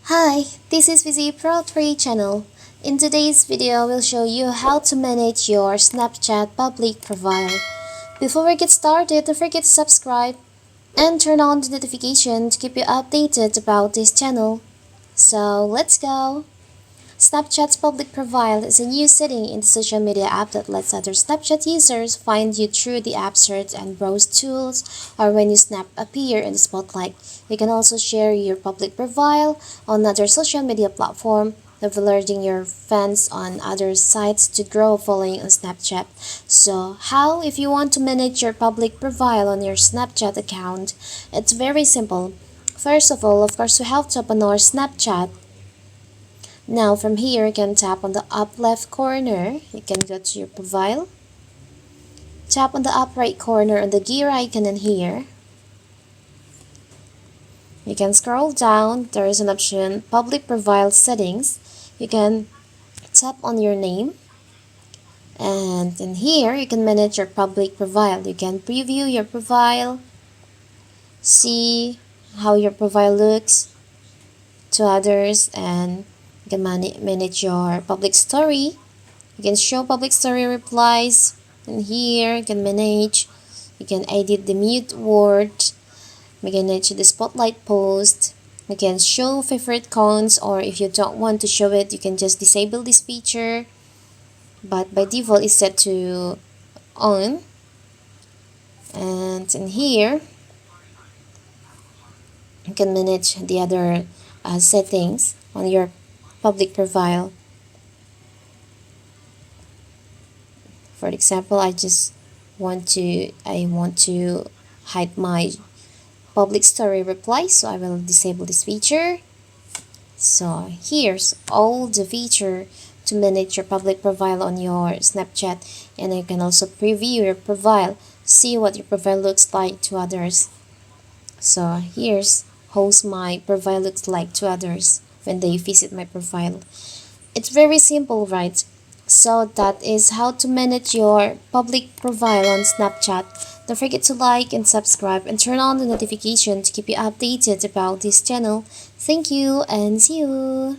Hi, this is Vizi Pro 3 channel. In today's video, we'll show you how to manage your Snapchat public profile. Before we get started, don't forget to subscribe and turn on the notification to keep you updated about this channel. So let's go! Snapchat's public profile is a new setting in the social media app that lets other Snapchat users find you through the app search and browse tools or when you snap appear in the spotlight. You can also share your public profile on other social media platform, alerting your fans on other sites to grow following on Snapchat. So how if you want to manage your public profile on your Snapchat account? It's very simple. First of all, of course, we have to open our Snapchat. Now from here, you can tap on the up left corner. You can go to your profile. Tap on the up right corner on the gear icon in here. You can scroll down. There is an option, public profile settings. You can tap on your name. And in here, you can manage your public profile. You can preview your profile. See how your profile looks to others, and you can manage your public story. You can show public story replies. And here you can manage. You can edit the mute word. You can manage the spotlight post. You can show favorite counts, or if you don't want to show it, you can just disable this feature. But by default, it's set to on. And in here, you can manage the other settings on your public profile. For example, I want to hide my public story reply, so I will disable this feature. So here's all the feature to manage your public profile on your Snapchat, and you can also preview your profile, see what your profile looks like to others. So here's how my profile looks like to others when they visit my profile. It's very simple, right? So that is how to manage your public profile on Snapchat. Don't forget to like and subscribe and turn on the notification to keep you updated about this channel. Thank you and see you!